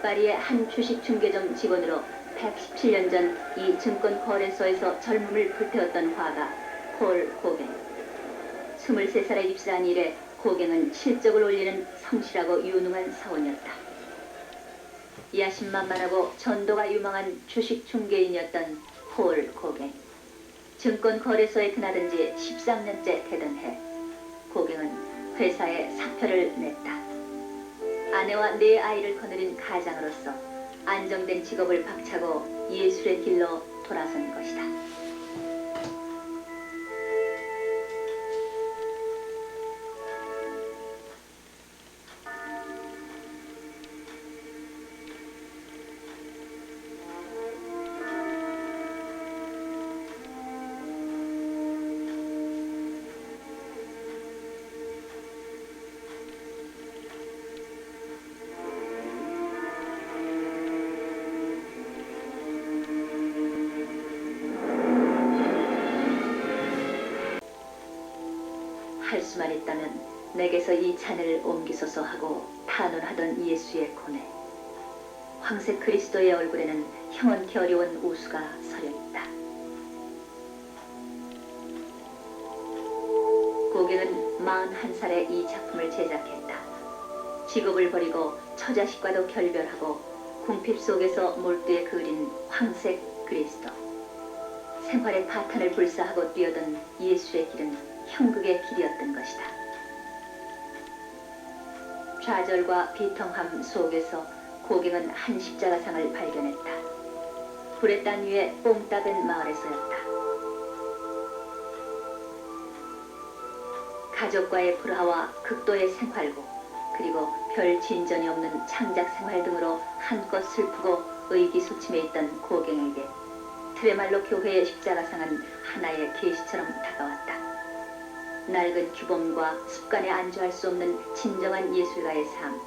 파리의 한 주식 중개점 직원으로 117년 전 이 증권 거래소에서 젊음을 불태웠던 화가 폴 고갱. 23살에 입사한 이래 고갱은 실적을 올리는 성실하고 유능한 사원이었다. 야심만만하고 전도가 유망한 주식 중개인이었던 폴 고갱. 증권 거래소에 드나든 지 13년째 되던 해 고갱은 회사에 사표를 냈다. 아내와 4아이를 거느린 가장으로서 안정된 직업을 박차고 예술의 길로 돌아선 것이다. 할 수만 있다면 내게서 이 잔을 옮기소서 하고 탄원하던 예수의 고뇌. 황색 그리스도의 얼굴에는 형언케 어려운 우수가 서려있다. 고갱은 41살에 이 작품을 제작했다. 직업을 버리고 처자식과도 결별하고 궁핍 속에서 몰두에 그린 황색 그리스도. 생활의 파탄을 불사하고 뛰어든 예수의 길은 형극의 길이었던 것이다. 좌절과 비통함 속에서 고갱은 한 십자가상을 발견했다. 불의 단 위에 뽕따벤 마을에서였다. 가족과의 불화와 극도의 생활고 그리고 별 진전이 없는 창작 생활 등으로 한껏 슬프고 의기소침해 있던 고갱에게 트레말로 교회의 십자가상은 하나의 계시처럼 다가왔다. 낡은 규범과 습관에 안주할 수 없는 진정한 예술가의 삶.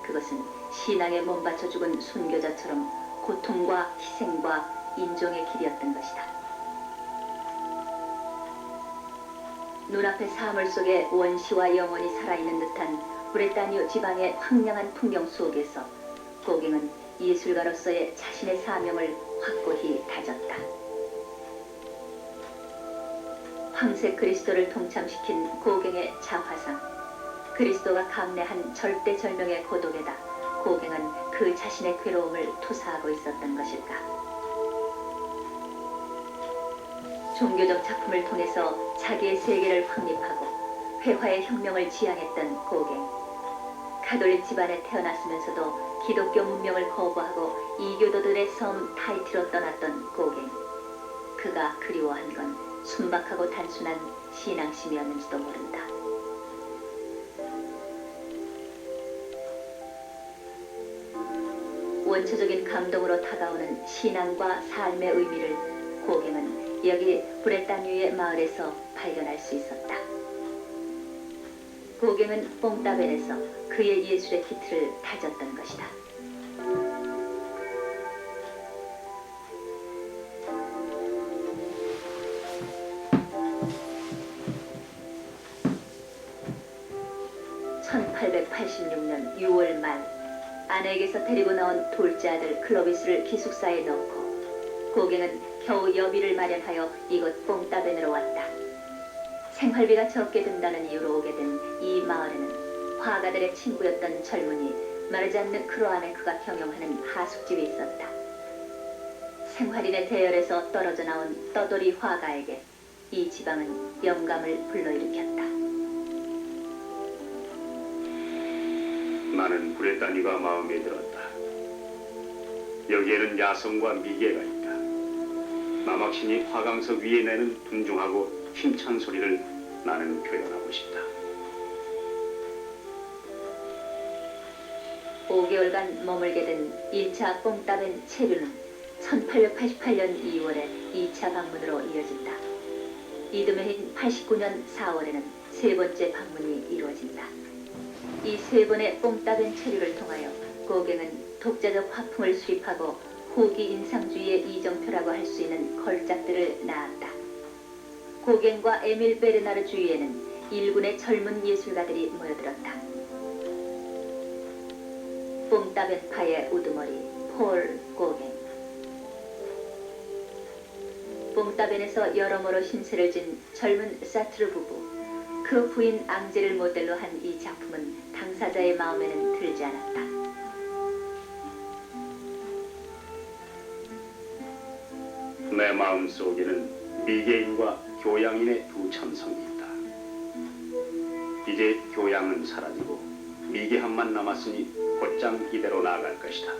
그것은 신앙에 몸바쳐 죽은 순교자처럼 고통과 희생과 인종의 길이었던 것이다. 눈앞의 사물 속에 원시와 영원히 살아있는 듯한 브레타뉴 지방의 황량한 풍경 속에서 고갱은 예술가로서의 자신의 사명을 확고히 다졌다. 황색 그리스도를 동참시킨 고갱의 자화상. 그리스도가 감내한 절대절명의 고독에다 고갱은 그 자신의 괴로움을 투사하고 있었던 것일까. 종교적 작품을 통해서 자기의 세계를 확립하고 회화의 혁명을 지향했던 고갱. 가톨릭 집안에 태어났으면서도 기독교 문명을 거부하고 이교도들의 섬 타이티로 떠났던 고갱. 그가 그리워한 건 순박하고 단순한 신앙심이었는지도 모른다. 원초적인 감동으로 다가오는 신앙과 삶의 의미를 고갱은 여기 브레타뉴의 마을에서 발견할 수 있었다. 고갱은 뽕따벤에서 그의 예술의 기틀을 다졌던 것이다. (1886년 6월) 말 아내에게서 데리고 나온 둘째 아들 클로비스를 기숙사에 넣고 고갱은 겨우 여비를 마련하여 이곳 뽕따벤으로 왔다. 생활비가 적게 든다는 이유로 오게 된 이 마을에는 화가들의 친구였던 젊은이 마르잔느 크로아네크가 경영하는 하숙집이 있었다. 생활인의 대열에서 떨어져 나온 떠돌이 화가에게 이 지방은 영감을 불러일으켰다. 나는 브레타뉴가 마음에 들었다. 여기에는 야성과 미개가 있다. 남학신이 화강석 위에 내는 둥중하고 힘찬 소리를 나는 표현하고 싶다. 5개월간 머물게 된 1차 뽕따벤 체류는 1888년 2월에 2차 방문으로 이어진다. 이듬해인 89년 4월에는 세 번째 방문이 이루어진다. 이 세 번의 뽕따벤 체류를 통하여 고갱은 독자적 화풍을 수립하고 후기 인상주의의 이정표라고 할 수 있는 걸작들을 낳았다. 고갱과 에밀 베르나르 주위에는 일군의 젊은 예술가들이 모여들었다. 뽕따벤파의 우두머리 폴 고갱. 뽕따벤에서 여러모로 신세를 진 젊은 사트르 부부, 그 부인 앙제를 모델로 한 이 작품은 당사자의 마음에는 들지 않았다. 내 마음 속에는 미개인과 교양인의 두 천성이 있다. 이제 교양은 사라지고 미개함만 남았으니 곧장 이대로 나아갈 것이다.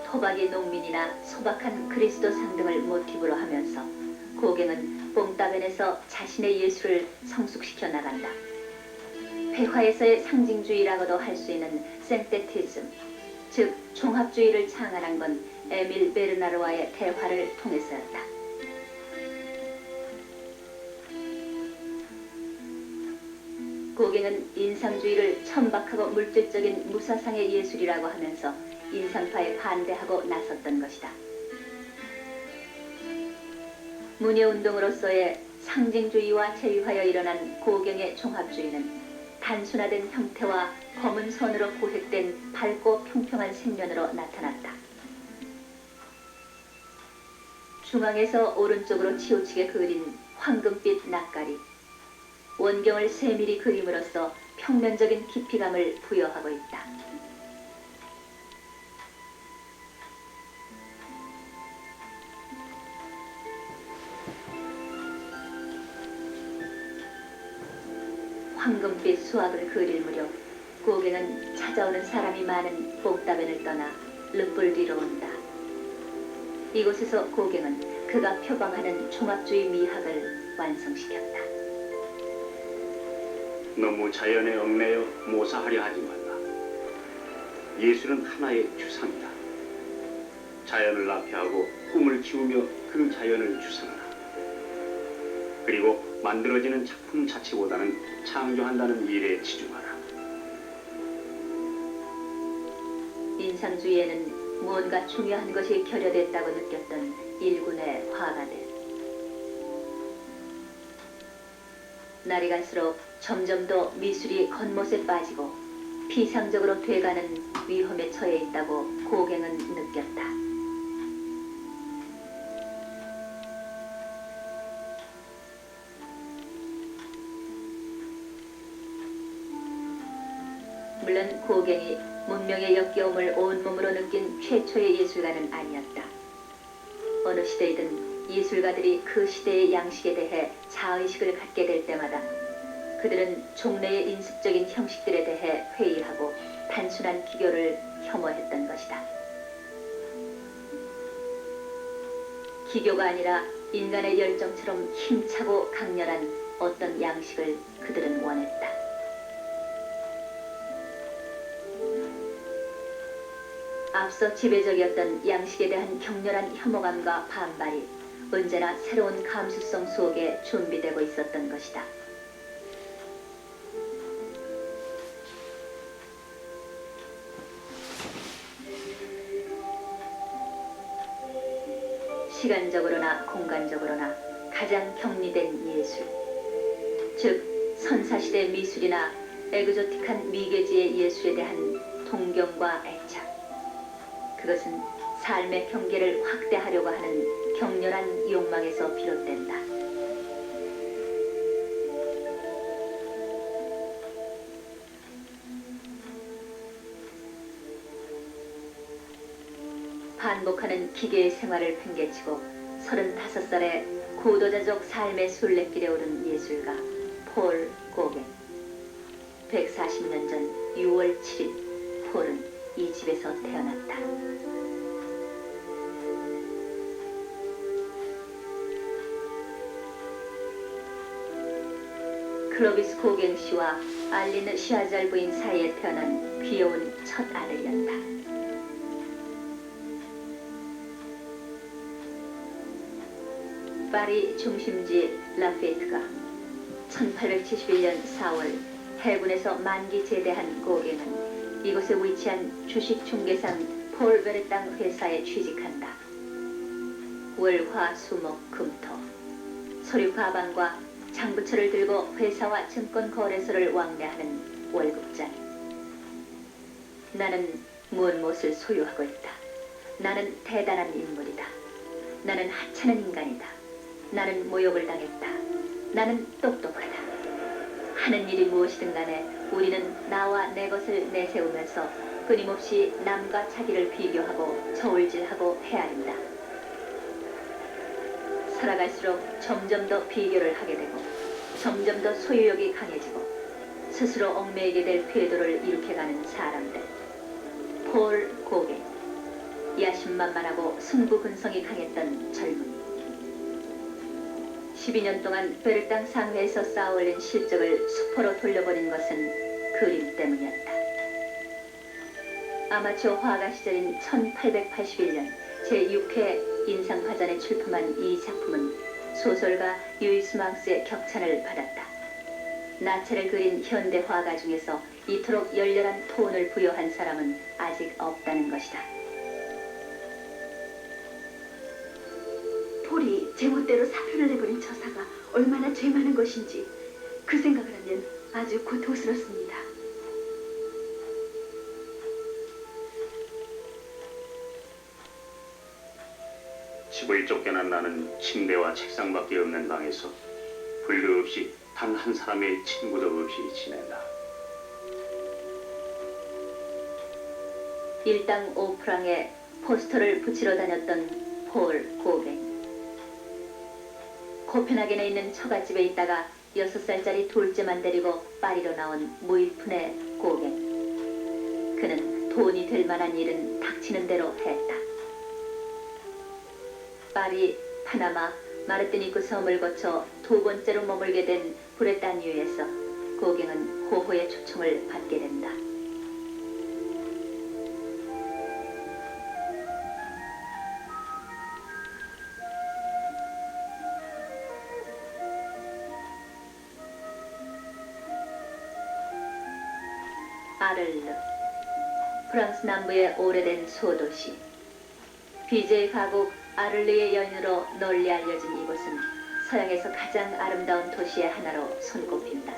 토박이 농민이나 소박한 그리스도 상등을 모티브로 하면서 고갱은 뽕따벤에서 자신의 예술을 성숙시켜 나간다. 회화에서의 상징주의라고도 할 수 있는 생테티즘, 즉 종합주의를 창안한 건 에밀 베르나르와의 대화를 통해서였다. 고갱은 인상주의를 천박하고 물질적인 무사상의 예술이라고 하면서 인상파에 반대하고 나섰던 것이다. 문예운동으로서의 상징주의와 제휴하여 일어난 고갱의 종합주의는 단순화된 형태와 검은 선으로 고획된 밝고 평평한 색면으로 나타났다. 중앙에서 오른쪽으로 치우치게 그린 황금빛 낯가리, 원경을 세밀히 그림으로써 평면적인 깊이감을 부여하고 있다. 황금빛 수학을 그릴 무렵 고갱은 찾아오는 사람이 많은 뽕따벤을 떠나 르뿔리로 온다. 이곳에서 고갱은 그가 표방하는 종합주의 미학을 완성시켰다. 너무 자연에 얽매여 모사하려 하지 말라. 예술은 하나의 추상이다. 자연을 앞에하고 꿈을 키우며 그 자연을 추상하라. 그리고 만들어지는 작품 자체보다는 창조한다는 일에 치중하라. 인상주의에는 무언가 중요한 것이 결여됐다고 느꼈던 일군의 화가들. 날이 갈수록 점점 더 미술이 겉멋에 빠지고 피상적으로 돼가는 위험에 처해 있다고 고갱은 느꼈다. 물론 고갱이 문명의 역겨움을 온몸으로 느낀 최초의 예술가는 아니었다. 어느 시대이든 예술가들이 그 시대의 양식에 대해 자의식을 갖게 될 때마다 그들은 종래의 인습적인 형식들에 대해 회의하고 단순한 기교를 혐오했던 것이다. 기교가 아니라 인간의 열정처럼 힘차고 강렬한 어떤 양식을 그들은 원했다. 앞서 지배적이었던 양식에 대한 격렬한 혐오감과 반발이 언제나 새로운 감수성 속에 준비되고 있었던 것이다. 시간적으로나 공간적으로나 가장 격리된 예술, 즉 선사시대 미술이나 에그조틱한 미개지의 예술에 대한 동경과 애착, 그것은 삶의 경계를 확대하려고 하는 격렬한 욕망에서 비롯된다. 반복하는 기계의 생활을 팽개치고 35살에 고도자적 삶의 순례길에 오른 예술가 폴 고갱. 140년 전 6월 7일 폴은 이 집에서 태어났다. 클로비스 고갱 씨와 알린 샤잘 부인 사이에 태어난 귀여운 첫 아들이었다. 파리 중심지 라페트가 1871년 4월 해군에서 만기 제대한 고갱은 이곳에 위치한 주식중개상 폴 베르땅 회사에 취직한다. 월, 화, 수, 목, 금, 토 서류 가방과 장부처를 들고 회사와 증권 거래소를 왕래하는 월급쟁이. 나는 무엇을 소유하고 있다. 나는 대단한 인물이다. 나는 하찮은 인간이다. 나는 모욕을 당했다. 나는 똑똑하다. 하는 일이 무엇이든 간에 우리는 나와 내 것을 내세우면서 끊임없이 남과 자기를 비교하고 저울질하고 헤아린다. 살아갈수록 점점 더 비교를 하게 되고 점점 더 소유욕이 강해지고 스스로 얽매이게 될 궤도를 일으켜가는 사람들. 폴 고겐. 야심만만하고 승부근성이 강했던 젊은이. 12년 동안 베르땅 상회에서 쌓아올린 실적을 수포로 돌려보낸 것은 그림 때문이었다. 아마추어 화가 시절인 1881년 제6회 인상화전에 출품한 이 작품은 소설가 유이스 망스의 격찬을 받았다. 나체를 그린 현대 화가 중에서 이토록 열렬한 톤을 부여한 사람은 아직 없다는 것이다. 폴이 제멋대로 사표를 내버린 저사가 얼마나 죄 많은 것인지 그 생각을 하면 아주 고통스럽습니다. 집을 쫓겨난 나는 침대와 책상밖에 없는 방에서 불도 없이 단 한 사람의 친구도 없이 지낸다. 일당 오프랑에 포스터를 붙이러 다녔던 폴 고겐. 코펜하겐에 있는 처갓집에 있다가 6살짜리 둘째만 데리고 파리로 나온 무일푼의 고겐. 그는 돈이 될 만한 일은 닥치는 대로 했다. 파리, 파나마, 마르티니크 섬을 거쳐 두 번째로 머물게 된 브레타뉴에서 고갱은 호호의 초청을 받게 된다. 아를르, 프랑스 남부의 오래된 소도시. 비제의 가국 아를르의 여인으로 널리 알려진 이곳은 서양에서 가장 아름다운 도시의 하나로 손꼽힌다.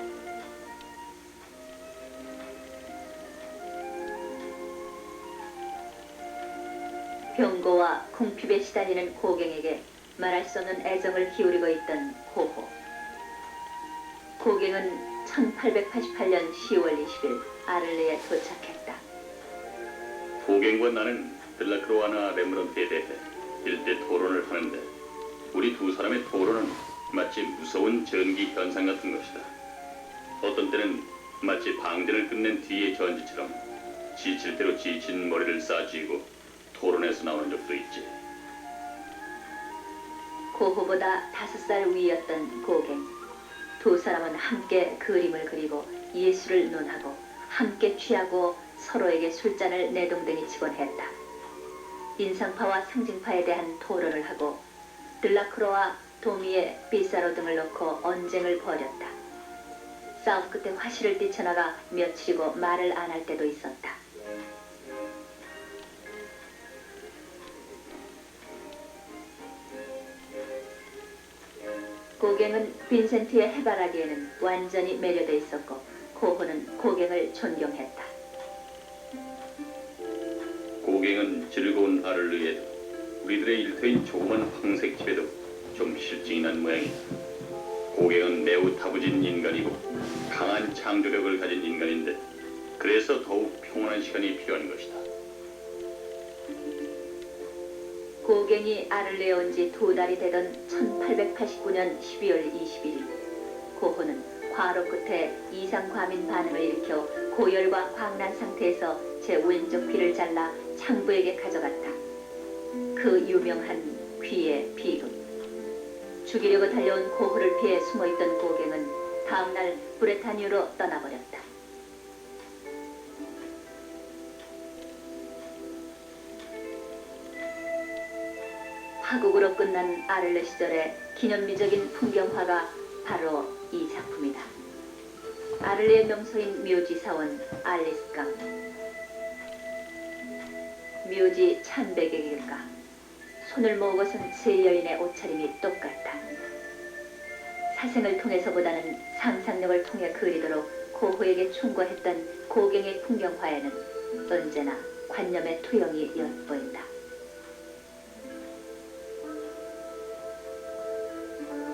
병고와 궁핍에 시달리는 고갱에게 말할 수 없는 애정을 기울이고 있던 호호. 고갱은 1888년 10월 20일 아를르에 도착했다. 고갱과 나는 들라크로아나 레므런트에 대해 일대 토론을 하는데 우리 두 사람의 토론은 마치 무서운 전기 현상 같은 것이다. 어떤 때는 마치 방전을 끝낸 뒤의 전지처럼 지칠 대로 지친 머리를 싸쥐고 토론에서 나오는 적도 있지. 고호보다 5살 위였던 고갱. 두 사람은 함께 그림을 그리고 예술을 논하고 함께 취하고 서로에게 술잔을 내동댕이 치곤 했다. 인상파와 상징파에 대한 토론을 하고 들라크로와 도미에 비사로 등을 놓고 언쟁을 벌였다. 싸움 끝에 화실을 뛰쳐나가 며칠이고 말을 안 할 때도 있었다. 고갱은 빈센트의 해바라기에는 완전히 매료돼 있었고 고호는 고갱을 존경했다. 고갱은 즐거운 아를르에도 우리들의 일터인 조그만 황색집에도 좀 실증이 난 모양이다. 고갱은 매우 다부진 인간이고 강한 창조력을 가진 인간인데 그래서 더욱 평온한 시간이 필요한 것이다. 고갱이 아를레에 온 지 2달이 되던 1889년 12월 21일 고호는 과로 끝에 이상과민 반응을 일으켜 고열과 광란 상태에서 제 왼쪽 귀를 잘라 창부에게 가져갔다. 그 유명한 귀의 비극. 죽이려고 달려온 고호를 피해 숨어있던 고갱은 다음날 브레타뉴로 떠나버렸다. 화국으로 끝난 아를레 시절의 기념비적인 풍경화가 바로 이 작품이다. 아를레의 명소인 묘지사원 알리스강. 묘지 찬백액일까. 손을 모으고 선 세 여인의 옷차림이 똑같다. 사생을 통해서보다는 상상력을 통해 그리도록 고호에게 충고했던 고갱의 풍경화에는 언제나 관념의 투영이 엿보인다.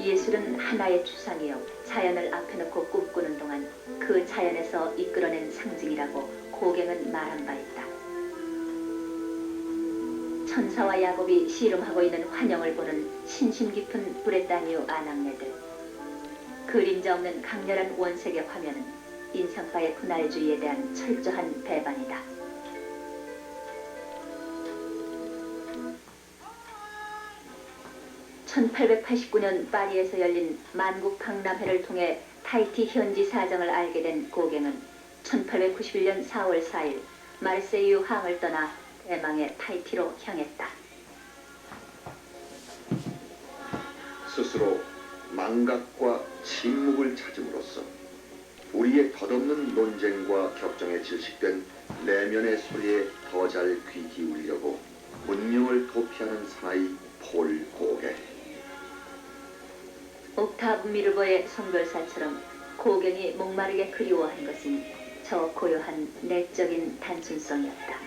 예술은 하나의 추상이요 자연을 앞에 놓고 꿈꾸는 동안 그 자연에서 이끌어낸 상징이라고 고갱은 말한 바 있다. 천사와 야곱이 씨름하고 있는 환영을 보는 신심 깊은 브레타뉴 아낙네들. 그림자 없는 강렬한 원색의 화면은 인상파의 분할주의에 대한 철저한 배반이다. (1889년) 파리에서 열린 만국 박람회를 통해 타히티 현지 사정을 알게 된 고갱은 1891년 4월 4일 마르세유 항을 떠나 대망의 타히티로 향했다. 스스로 망각과 침묵을 찾음으로써 우리의 덧없는 논쟁과 격정에 질식된 내면의 소리에 더 잘 귀 기울이려고 문명을 도피하는 사나이 폴 고갱. 옥타브 미르버의 성별사처럼 고갱이 목마르게 그리워한 것은 저 고요한 내적인 단순성이었다.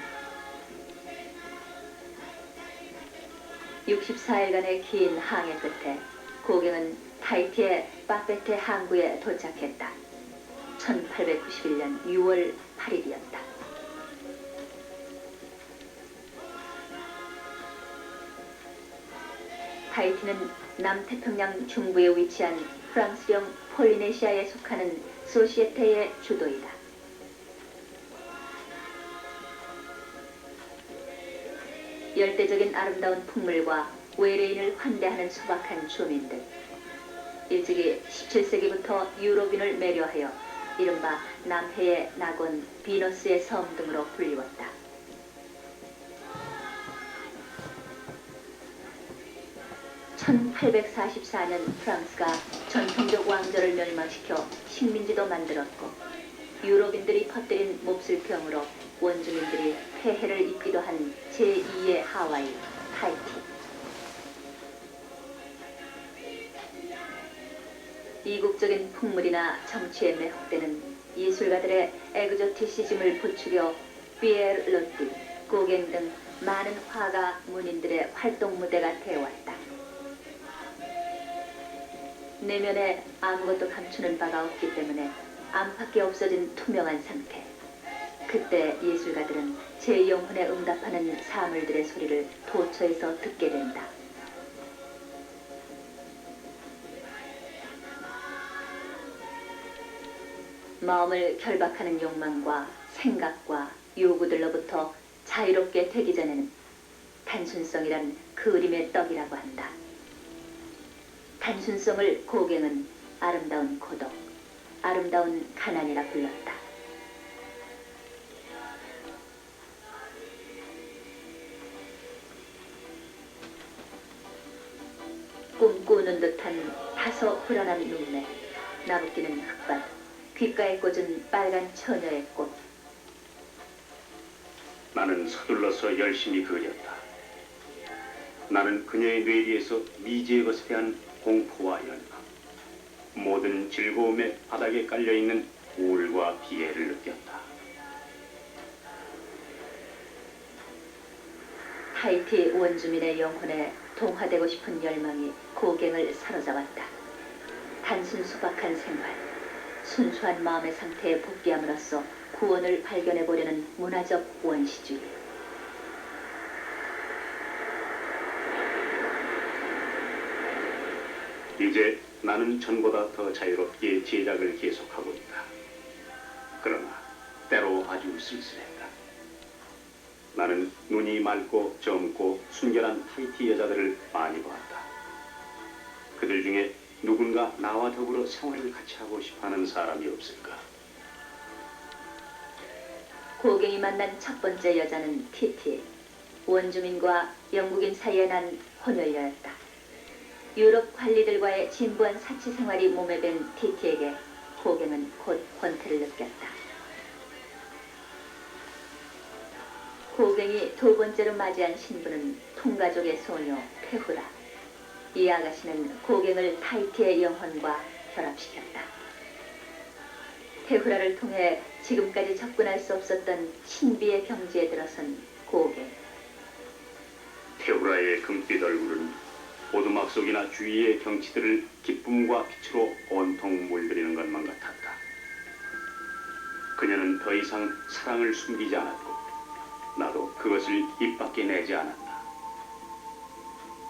64일간의 긴 항해 끝에 고갱은 타히티의 파페테 항구에 도착했다. 1891년 6월 8일이었다. 타히티는 남태평양 중부에 위치한 프랑스령 폴리네시아에 속하는 소시에테의 주도이다. 열대적인 아름다운 풍물과 외래인을 환대하는 소박한 주민들. 일찍이 17세기부터 유럽인을 매료하여 이른바 남해의 낙원 비너스의 섬 등으로 불리웠다. (1844년) 프랑스가 전통적 왕조를 멸망시켜 식민지도 만들었고 유럽인들이 퍼뜨린 몹쓸 병으로 원주민들이 폐해를 입기도 한 제2의 하와이, 타히티. 이국적인 풍물이나 정치에 매혹되는 예술가들의 에그조티시즘을 부추겨 피에르 로띠, 고갱 등 많은 화가 문인들의 활동 무대가 되어왔다. 내면에 아무것도 감추는 바가 없기 때문에 안팎이 없어진 투명한 상태. 그때 예술가들은 제 영혼에 응답하는 사물들의 소리를 도처에서 듣게 된다. 마음을 결박하는 욕망과 생각과 요구들로부터 자유롭게 되기 전에는 단순성이란 그림의 떡이라고 한다. 단순성을 고갱은 아름다운 고독, 아름다운 가난이라 불렀다. 꿈꾸는 듯한 다소 불안한 눈매, 나부끼는 흙밭, 귓가에 꽂은 빨간 처녀의 꽃. 나는 서둘러서 열심히 그렸다. 나는 그녀의 뇌리에서 미지의 것에 대한 공포와 열망, 모든 즐거움의 바닥에 깔려있는 우울과 비애를 느꼈다. 타히티 원주민의 영혼에 동화되고 싶은 열망이 고갱을 사로잡았다. 단순 소박한 생활, 순수한 마음의 상태에 복귀함으로써 구원을 발견해보려는 문화적 원시주의. 이제 나는 전보다 더 자유롭게 제작을 계속하고 있다. 그러나 때로 아주 쓸쓸했다. 나는 눈이 맑고 젊고 순결한 타히티 여자들을 많이 보았다. 그들 중에 누군가 나와 더불어 생활을 같이 하고 싶어하는 사람이 없을까? 고갱이 만난 첫 번째 여자는 티티, 원주민과 영국인 사이에 난 혼혈녀였다. 유럽 관리들과의 진부한 사치 생활이 몸에 밴 티티에게 고갱은 곧 권태를 느꼈다. 고갱이 두 번째로 맞이한 신부는 통가족의 소녀 페후라. 이 아가씨는 고갱을 타이티의 영혼과 결합시켰다. 테후라를 통해 지금까지 접근할 수 없었던 신비의 경지에 들어선 고갱. 테우라의 금빛 얼굴은 오두막 속이나 주위의 경치들을 기쁨과 빛으로 온통 물들이는 것만 같았다. 그녀는 더 이상 사랑을 숨기지 않았고 나도 그것을 입 밖에 내지 않았다.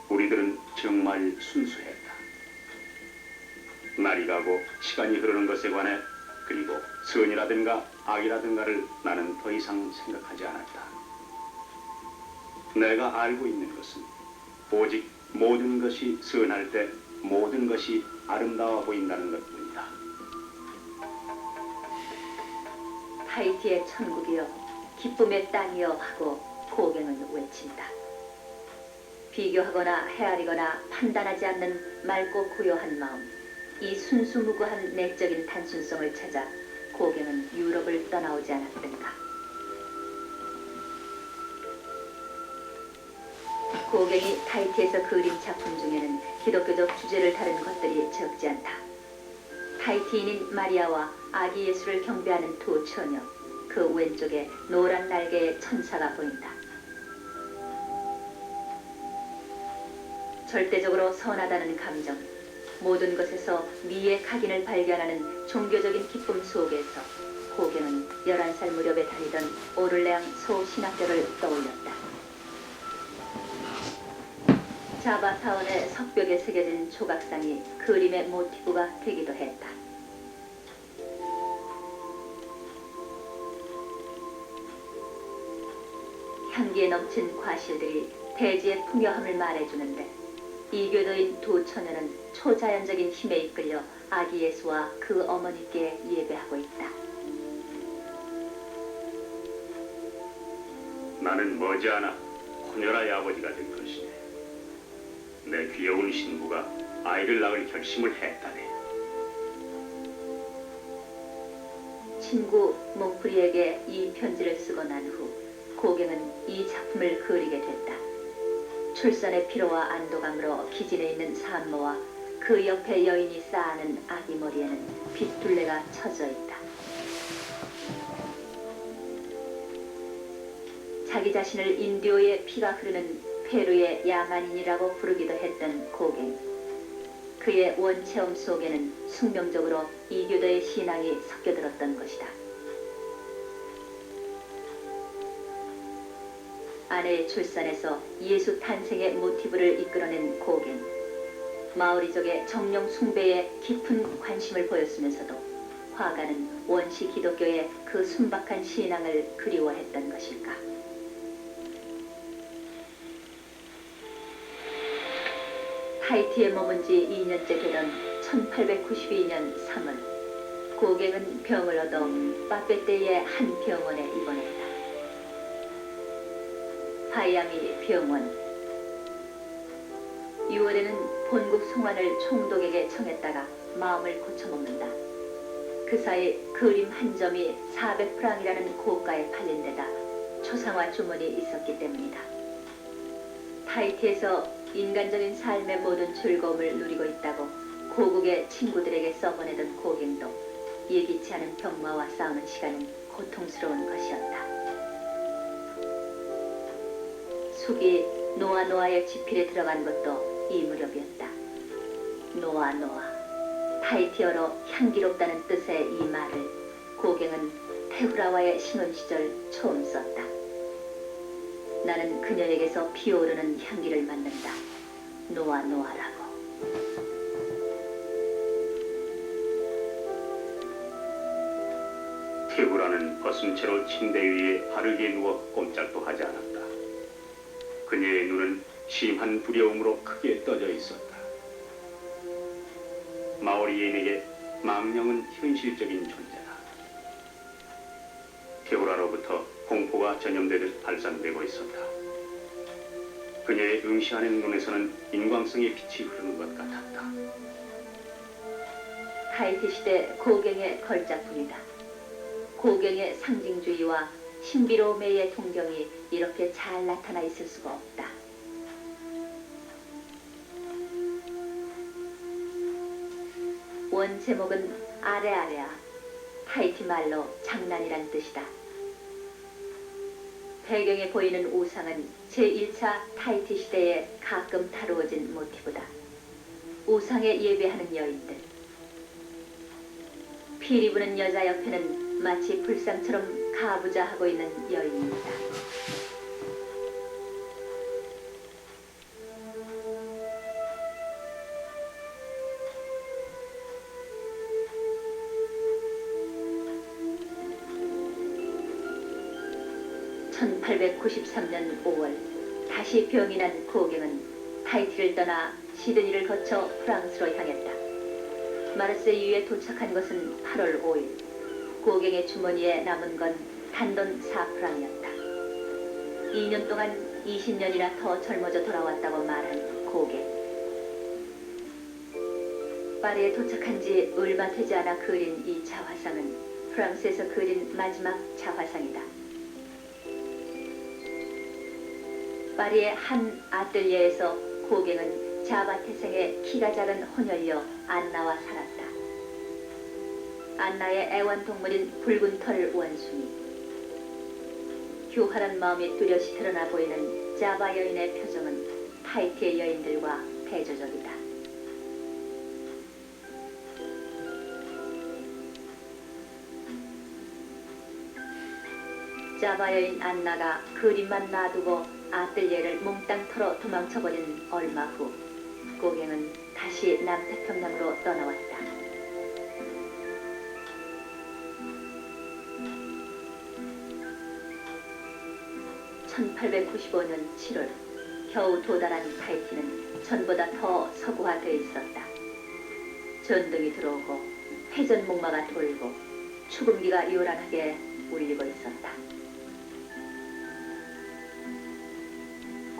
우리들은 정말 순수했다. 날이 가고 시간이 흐르는 것에 관해 그리고 선이라든가 악이라든가를 나는 더 이상 생각하지 않았다. 내가 알고 있는 것은 오직 모든 것이 선할 때 모든 것이 아름다워 보인다는 것뿐이다. 타이티의 천국이여, 기쁨의 땅이여 하고 고갱은 외친다. 비교하거나 헤아리거나 판단하지 않는 맑고 고요한 마음, 이 순수무구한 내적인 단순성을 찾아 고갱은 유럽을 떠나오지 않았던가. 고갱이 타이티에서 그린 작품 중에는 기독교적 주제를 다룬 것들이 적지 않다. 타이티인인 마리아와 아기 예수를 경배하는 두 처녀, 그 왼쪽에 노란 날개의 천사가 보인다. 절대적으로 선하다는 감정, 모든 것에서 미의 각인을 발견하는 종교적인 기쁨 속에서 고갱은 11살 무렵에 다니던 오를레앙 소신학교를 떠올렸다. 자바 사원의 석벽에 새겨진 조각상이 그림의 모티브가 되기도 했다. 향기에 넘친 과실들이 대지의 풍요함을 말해주는데 이교도인 두 처녀는 초자연적인 힘에 이끌려 아기 예수와 그 어머니께 예배하고 있다. 나는 머지않아 혼혈아의 아버지가 될 것이네. 내 귀여운 신부가 아이를 낳을 결심을 했다네. 친구 몽프리에게 이 편지를 쓰고 난 후 고갱은 이 작품을 그리게 됐다. 출산의 피로와 안도감으로 기진해 있는 산모와 그 옆에 여인이 쌓아는 아기 머리에는 빗둘레가 쳐져 있다. 자기 자신을 인디오의 피가 흐르는 페루의 야만인이라고 부르기도 했던 고갱. 그의 원체험 속에는 숙명적으로 이교도의 신앙이 섞여들었던 것이다. 아내의 출산에서 예수 탄생의 모티브를 이끌어낸 고갱. 마오리족의 정령 숭배에 깊은 관심을 보였으면서도 화가는 원시 기독교의 그 순박한 신앙을 그리워했던 것일까. 하이티에 머문 지 2년째 되던 1892년 3월 고갱은 병을 얻어 빠페떼의 한 병원에 입원했다. 하이아미 병원. 6월에는 본국 송환을 총독에게 청했다가 마음을 고쳐먹는다. 그 사이 그림 한 점이 400프랑이라는 고가에 팔린 데다 초상화 주문이 있었기 때문이다. 타이티에서 인간적인 삶의 모든 즐거움을 누리고 있다고 고국의 친구들에게 써보내던 고갱도 예기치 않은 병마와 싸우는 시간은 고통스러운 것이었다. 숙이 노아노아의 지필에 들어간 것도 이 무렵이었다. 노아노아, 타이티어로 향기롭다는 뜻의 이 말을 고갱은 테후라와의 신혼 시절 처음 썼다. 나는 그녀에게서 피어오르는 향기를 맡는다. 노아노아라고. 테후라는 벗은 채로 침대 위에 바르게 누워 꼼짝도 하지 않았다. 그녀의 눈은 심한 두려움으로 크게 떠져 있었다. 마오리인에게 망령은 현실적인 존재다. 테후라로부터 공포가 전염되듯 발산되고 있었다. 그녀의 응시하는 눈에서는 인광성의 빛이 흐르는 것 같았다. 타이티 시대 고갱의 걸작품이다. 고갱의 상징주의와 신비로움의 동경이 이렇게 잘 나타나 있을 수가 없다. 원 제목은 아레아레아, 타이티 말로 장난이란 뜻이다. 배경에 보이는 우상은 제1차 타이티 시대에 가끔 다루어진 모티브다. 우상에 예배하는 여인들. 피리 부는 여자 옆에는 마치 불상처럼 가부좌하고 있는 여인입니다. (1893년 5월) 다시 병이 난 고갱은 타이티를 떠나 시드니를 거쳐 프랑스로 향했다. 마르세유에 도착한 것은 8월 5일. 고갱의 주머니에 남은 건 단돈 4프랑이었다. 2년 동안 20년이나 더 젊어져 돌아왔다고 말한 고갱. 파리에 도착한 지 얼마 되지 않아 그린 이 자화상은 프랑스에서 그린 마지막 자화상이다. 파리의 한 아뜰리에에서 고갱은 자바 태생의 키가 작은 혼혈녀 안나와 살았다. 안나의 애완동물인 붉은 털 원숭이. 교활한 마음이 뚜렷이 드러나 보이는 자바 여인의 표정은 타이티의 여인들과 대조적이다. 자바 여인 안나가 그림만 놔두고 아뜰리에를 몽땅 털어 도망쳐버린 얼마 후 고갱은 다시 남태평양으로 떠나왔다. (1895년 7월) 겨우 도달한 타이티는 전보다 더 서구화되어 있었다. 전등이 들어오고 회전목마가 돌고 축음기가 요란하게 울리고 있었다.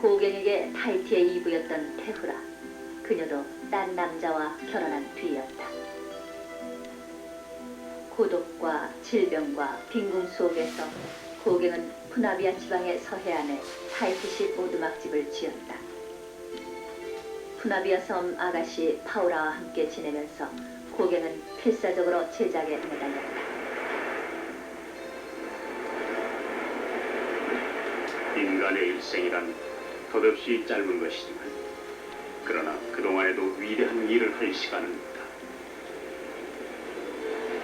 고갱에게 타이티의 이부였던 테후라. 그녀도 딴 남자와 결혼한 뒤였다. 고독과 질병과 빈궁 속에서 고갱은 푸나비아 지방의 서해안에 타이티식 오두막집을 지었다. 푸나비아 섬 아가씨 파우라와 함께 지내면서 고갱은 필사적으로 제작에 매달렸다. 인간의 일생이란 덧없이 짧은 것이지만 그러나 그동안에도 위대한 일을 할 시간은 있다.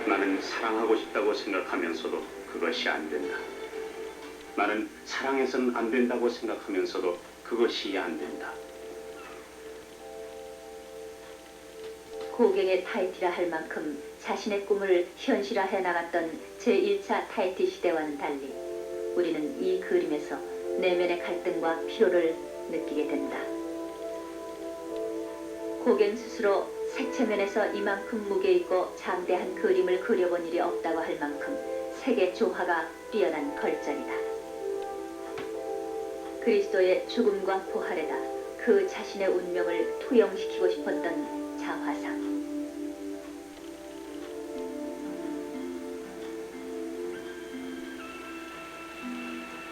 나는 사랑하고 싶다고 생각하면서도 그것이 안 된다. 나는 사랑해선 안 된다고 생각하면서도 그것이 안 된다. 고갱의 타이티라 할 만큼 자신의 꿈을 현실화해 나갔던 제1차 타이티 시대와는 달리 우리는 이 그림에서 내면의 갈등과 피로를 느끼게 된다. 고갱 스스로 색채면에서 이만큼 무게 있고 장대한 그림을 그려본 일이 없다고 할 만큼 색의 조화가 뛰어난 걸작이다. 그리스도의 죽음과 부활에다 그 자신의 운명을 투영시키고 싶었던 자화상.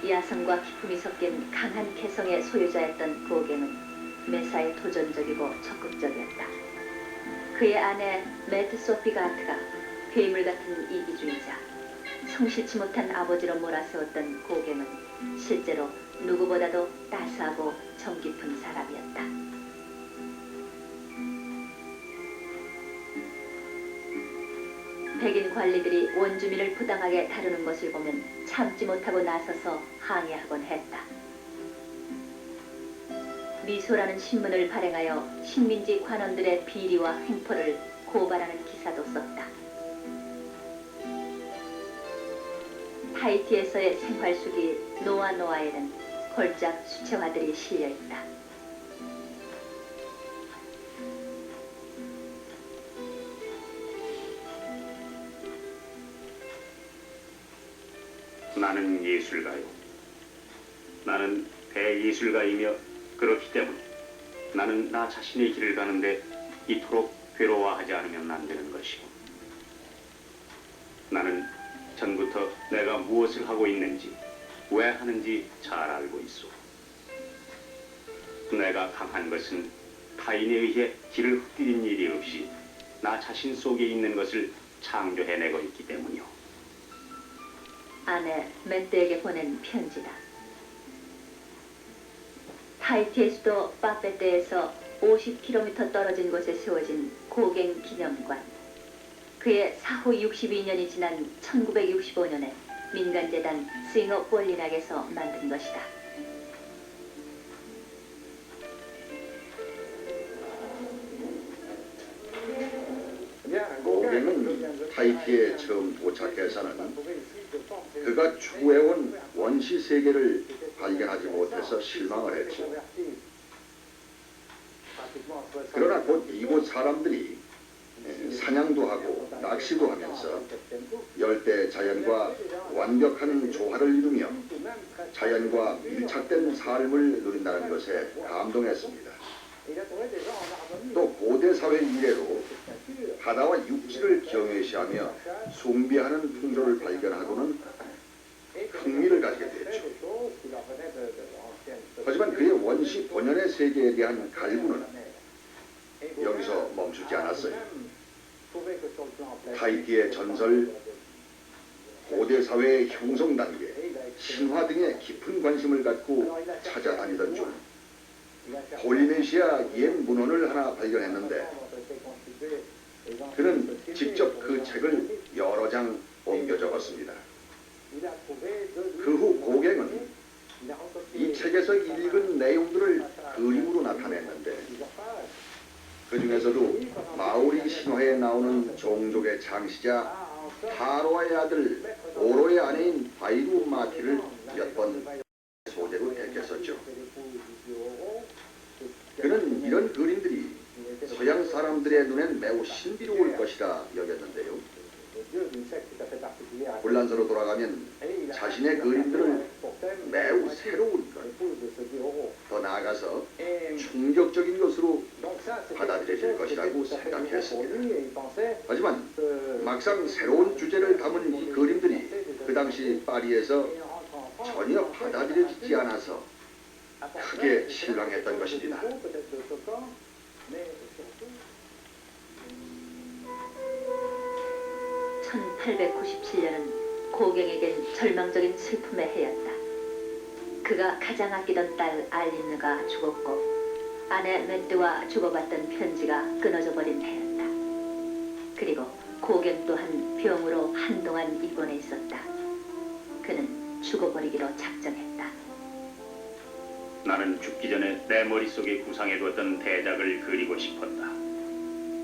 야성과 기품이 섞인 강한 개성의 소유자였던 고갱은 매사에 도전적이고 적극적이었다. 그의 아내 매트 소피 가트가 괴물 같은 이기주의자, 성실치 못한 아버지로 몰아세웠던 고갱은 실제로 누구보다도 따스하고 정 깊은 사람이었다. 백인 관리들이 원주민을 부당하게 다루는 것을 보면 참지 못하고 나서서 항의하곤 했다. 미소라는 신문을 발행하여 식민지 관원들의 비리와 횡포를 고발하는 기사도 썼다. 타이티에서의 생활수기 노아노아에는 걸작 수채화들이 실려있다. 나는 예술가요. 나는 대예술가이며 그렇기 때문에 나는 나 자신의 길을 가는데 이토록 괴로워하지 않으면 안 되는 것이고, 나는 전부터 내가 무엇을 하고 있는지 왜 하는지 잘 알고 있어. 내가 강한 것은 타인에 의해 길을 흩뜨린 일이 없이 나 자신 속에 있는 것을 창조해내고 있기 때문이요. 아내 맷드에게 보낸 편지다. 타이티의 수도 파페떼에서 50km 떨어진 곳에 세워진 고갱 기념관. 그의 사후 62년이 지난 1965년에 민간재단 싱어폴리낙에서 만든 것이다. 고갱은 타이티에 처음 도착해서는 그가 추구해온 원시 세계를 발견하지 못해서 실망을 했죠. 그러나 곧 이곳 사람들이 사냥도 하고 낚시도 하면서 열대 자연과 완벽한 조화를 이루며 자연과 밀착된 삶을 누린다는 것에 감동했습니다. 또 고대 사회 이래로 바다와 육지를 경외시하며 숭배하는 풍조를 발견하고는 흥미를 가지게 됐죠. 하지만 그의 원시 본연의 세계에 대한 갈구는 여기서 멈추지 않았어요. 타이티의 전설, 고대 사회의 형성 단계, 신화 등에 깊은 관심을 갖고 찾아다니던 중 폴리네시아 옛 문헌을 하나 발견했는데 그는 직접 그 책을 여러 장 옮겨 적었습니다. 그 후 고갱은 이 책에서 읽은 내용들을 그림으로 나타냈는데 그 중에서도 마오리 신화에 나오는 종족의 창시자 타로의 아들 오로의 아내인 바이루 마티를 몇 번 소재로 택했었죠. 그는 이런 그림들이 서양 사람들의 눈엔 매우 신비로울 것이라 여겼는데요. 혼란서로 돌아가면 자신의 그림들을 매우 새로운 것, 더 나아가서 충격적인 것으로 받아들여질 것이라고 생각했습니다. 하지만 막상 새로운 주제를 담은 이 그림들이 그 당시 파리에서 전혀 받아들여지지 않아서 크게 실망했던 것입니다. 1897년은 고갱에겐 절망적인 슬픔의 해였다. 그가 가장 아끼던 딸 알린느가 죽었고 아내 맷드와 주고받던 편지가 끊어져 버린 해였다. 그리고 고갱 또한 병으로 한동안 입원해 있었다. 그는 죽어버리기로 작정했다. 나는 죽기 전에 내 머릿속에 구상해두었던 대작을 그리고 싶었다.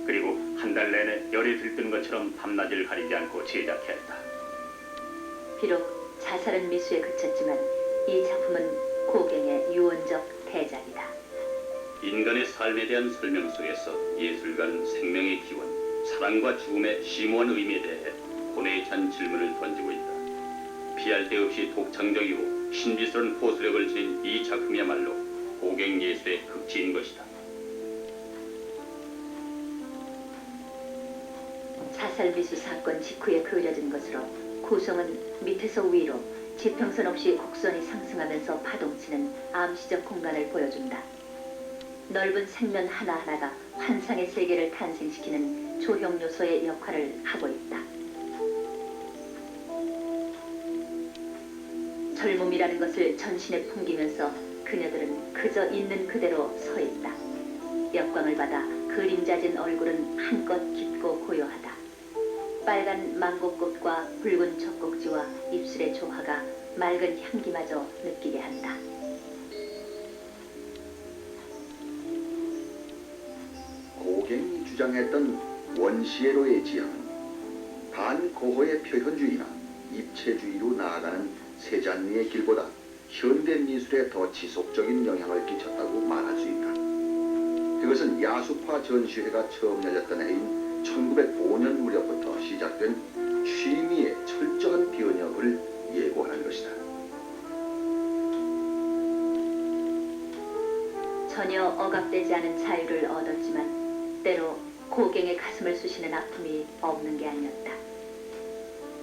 그리고 한 달 내내 열이 들뜬 것처럼 밤낮을 가리지 않고 제작했다. 비록 자살은 미수에 그쳤지만 이 작품은 고갱의 유언적 대작이다. 인간의 삶에 대한 설명 속에서 예술가는 생명의 기원, 사랑과 죽음의 심오한 의미에 대해 고뇌에 찬 질문을 던지고 있다. 피할 데 없이 독창적이고 신비스러운 포스력을 지닌 이 작품이야말로 고갱 예술의 극치인 것이다. 자살 미수 사건 직후에 그려진 것으로 구성은 밑에서 위로 지평선 없이 곡선이 상승하면서 파동치는 암시적 공간을 보여준다. 넓은 색면 하나하나가 환상의 세계를 탄생시키는 조형 요소의 역할을 하고 있다. 젊음이라는 것을 전신에 풍기면서 그녀들은 그저 있는 그대로 서 있다. 역광을 받아 그림자진 얼굴은 한껏 깊고 고요하다. 빨간 망고꽃과 붉은 젖꼭지와 입술의 조화가 맑은 향기마저 느끼게 한다. 고갱이 주장했던 원시애로의 지향은 반고호의 표현주의나 입체주의로 나아가는 세잔리의 길보다 현대 미술에 더 지속적인 영향을 끼쳤다고 말할 수 있다. 그것은 야수파 전시회가 처음 열렸던 해인 1905년 무렵부터 시작된 취미의 철저한 변혁을 예고하는 것이다. 전혀 억압되지 않은 자유를 얻었지만 때로 고갱의 가슴을 쑤시는 아픔이 없는 게 아니었다.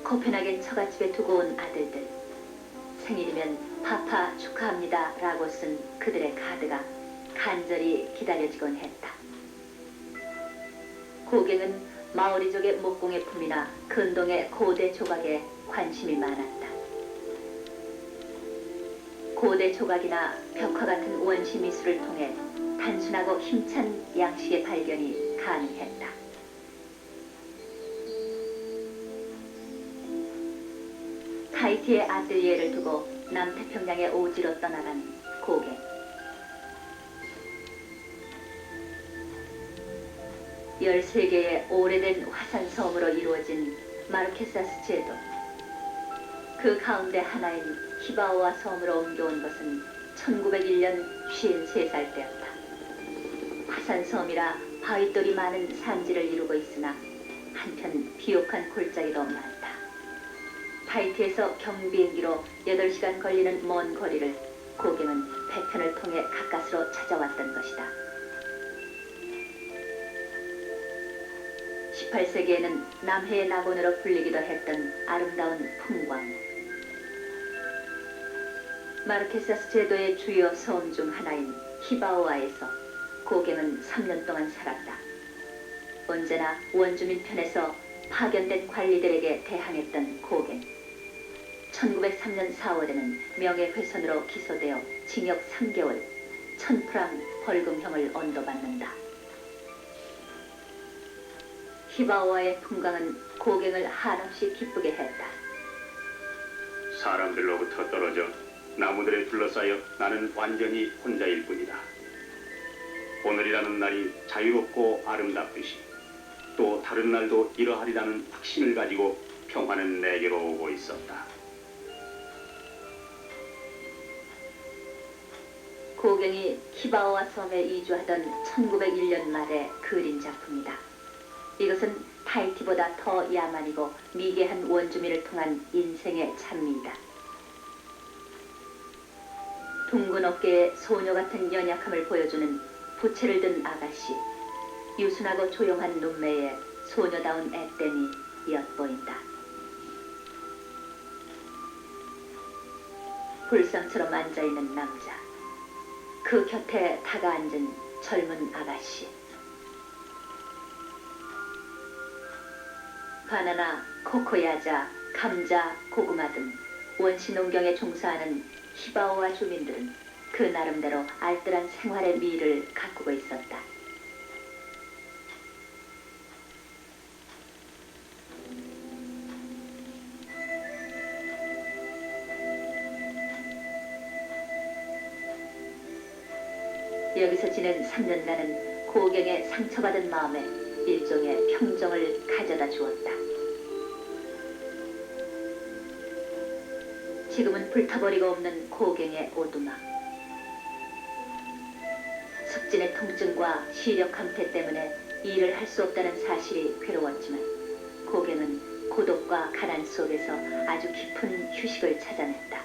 코펜하겐 처갓집에 두고 온 아들들, 생일이면 파파 축하합니다 라고 쓴 그들의 카드가 간절히 기다려지곤 했다. 고갱은 마오리족의 목공예품이나 근동의 고대 조각에 관심이 많았다. 고대 조각이나 벽화 같은 원시 미술을 통해 단순하고 힘찬 양식의 발견이 가능했다. 타이티의 아뜰리에를 두고 남태평양에 오지로 떠나간 고갱. 열세 개의 오래된 화산섬으로 이루어진 마르케사스 제도. 그 가운데 하나인 히바오아 섬으로 옮겨온 것은 1901년 53살 때였다. 화산섬이라 바위돌이 많은 산지를 이루고 있으나 한편 비옥한 골짜기도 많다. 타이티에서 경비행기로 8시간 걸리는 먼 거리를 고갱은 배편을 통해 가까스로 찾아왔던 것이다. 18세기에는 남해의 낙원으로 불리기도 했던 아름다운 풍광. 마르케사스 제도의 주요 섬 중 하나인 히바오아에서 고갱은 3년 동안 살았다. 언제나 원주민 편에서 파견된 관리들에게 대항했던 고갱. 1903년 4월에는 명예훼손으로 기소되어 징역 3개월, 1000프랑 벌금형을 언도받는다. 히바오아의 풍광은 고갱을 한없이 기쁘게 했다. 사람들로부터 떨어져 나무들에 둘러싸여 나는 완전히 혼자일 뿐이다. 오늘이라는 날이 자유롭고 아름답듯이 또 다른 날도 이러하리라는 확신을 가지고 평화는 내게로 오고 있었다. 고갱이 히바오아 섬에 이주하던 1901년 말의 그림 작품이다. 이것은 타이티보다 더 야만이고 미개한 원주민을 통한 인생의 찬미이다. 둥근 어깨에 소녀 같은 연약함을 보여주는 부채를 든 아가씨, 유순하고 조용한 눈매에 소녀다운 앳됨이 엿보인다. 불상처럼 앉아있는 남자, 그 곁에 다가앉은 젊은 아가씨. 바나나, 코코야자, 감자, 고구마 등 원시 농경에 종사하는 히바오아 주민들은 그 나름대로 알뜰한 생활의 미를 가꾸고 있었다. 여기서 지낸 3년간은 고갱의 상처받은 마음에 일종의 평정을 가져다 주었다. 지금은 불타버리고 없는 고갱의 오두막. 숙진의 통증과 시력 감퇴 때문에 일을 할 수 없다는 사실이 괴로웠지만 고갱은 고독과 가난 속에서 아주 깊은 휴식을 찾아냈다.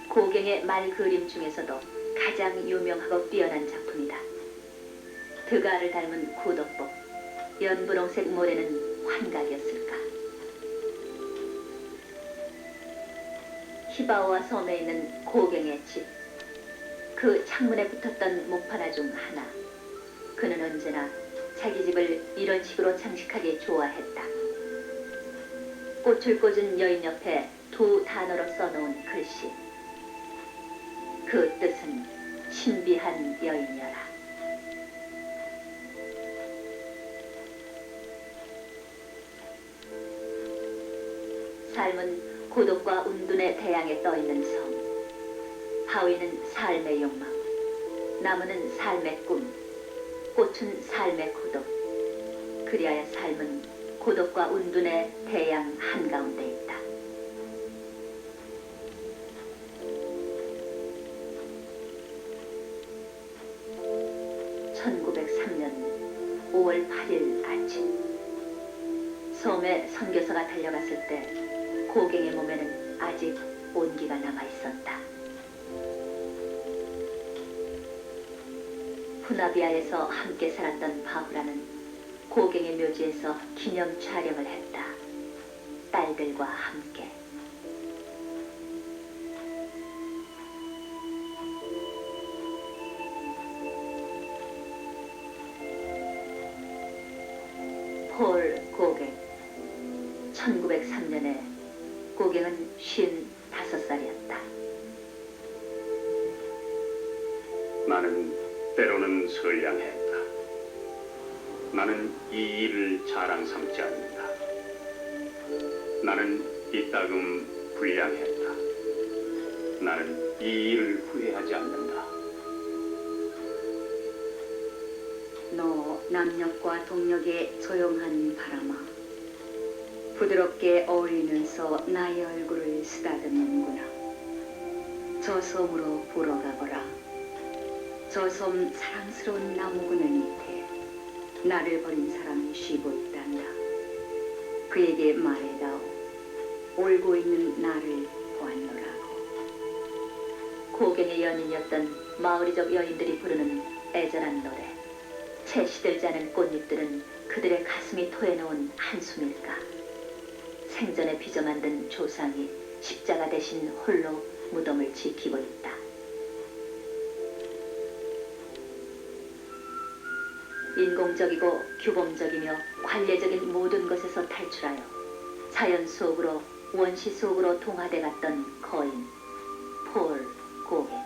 고갱의 말 그림 중에서도 가장 유명하고 뛰어난 작품이다. 드가를 닮은 구도법, 연분홍색 모래는 환각이었을까? 히바오아 섬에 있는 고갱의 집, 그 창문에 붙었던 목판화 중 하나. 그는 언제나 자기 집을 이런 식으로 장식하기 좋아했다. 꽃을 꽂은 여인 옆에 두 단어로 써놓은 글씨. 그 뜻은 신비한 여인이여라. 삶은 고독과 운둔의 대양에 떠있는 섬. 바위는 삶의 욕망, 나무는 삶의 꿈, 꽃은 삶의 고독. 그리하여 삶은 고독과 운둔의 대양 한가운데 있다. (1903년 5월 8일) 아침, 섬에 선교사가 달려갔을 때 고갱의 몸에는 아직 온기가 남아있었다. 후나비아에서 함께 살았던 바후라는 고갱의 묘지에서 기념 촬영을 했다. 딸들과 함께. 1903년에 고갱은 55살이었다. 나는 때로는 선량했다. 나는 이 일을 자랑 삼지 않는다. 나는 이따금 불량했다. 나는 이 일을 후회하지 않는다. 너 남녘과 동력의 조용한 바람아, 부드럽게 어울리면서 나의 얼굴을 쓰다듬는구나. 저 섬으로 보러 가거라. 저 섬 사랑스러운 나무 그늘 밑에 나를 버린 사람이 쉬고 있단다. 그에게 말해다오. 울고 있는 나를 보았노라고. 고갱의 연인이었던 마오리족 여인들이 부르는 애절한 노래. 채 시들지 않은 꽃잎들은 그들의 가슴이 토해놓은 한숨일까. 생전에 빚어 만든 조상이 십자가 대신 홀로 무덤을 지키고 있다. 인공적이고 규범적이며 관례적인 모든 것에서 탈출하여 자연 속으로 원시 속으로 동화돼 갔던 거인 폴 고갱.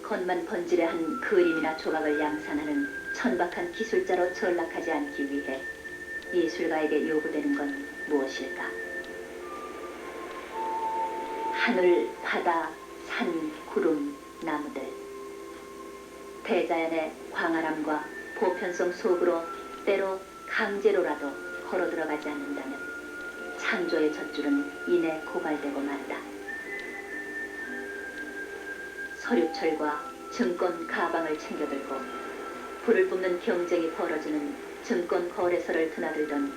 겉만 번지르한 그림이나 조각을 양산하는 천박한 기술자로 전락하지 않기 위해 예술가에게 요구되는 건 무엇일까? 하늘, 바다, 산, 구름, 나무들. 대자연의 광활함과 보편성 속으로 때로 강제로라도 걸어 들어가지 않는다면 창조의 젖줄은 이내 고갈되고 만다. 서류철과 증권 가방을 챙겨들고 불을 뿜는 경쟁이 벌어지는 증권 거래소를 드나들던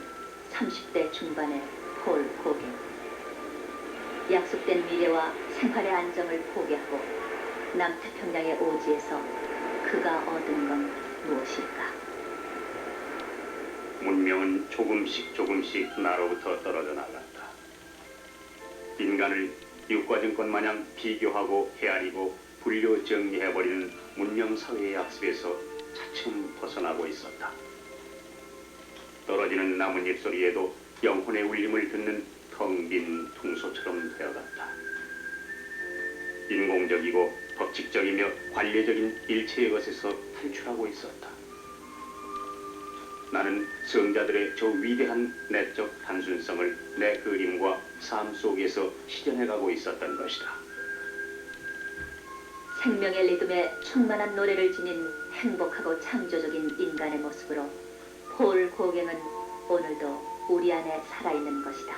30대 중반의 폴 고갱. 약속된 미래와 생활의 안정을 포기하고 남태평양의 오지에서 그가 얻은 건 무엇일까? 문명은 조금씩 나로부터 떨어져 나갔다. 인간을 육과증권 마냥 비교하고 헤아리고 분류 정리해버리는 문명 사회의 악습에서 차츰 벗어나고 있었다. 떨어지는 나뭇잎 소리에도 영혼의 울림을 듣는 텅 빈 퉁소처럼 되어갔다. 인공적이고 법칙적이며 관례적인 일체의 것에서 탈출하고 있었다. 나는 성자들의 저 위대한 내적 단순성을 내 그림과 삶 속에서 실현해가고 있었던 것이다. 생명의 리듬에 충만한 노래를 지닌 행복하고 창조적인 인간의 모습으로 폴 고갱은 오늘도 우리 안에 살아있는 것이다.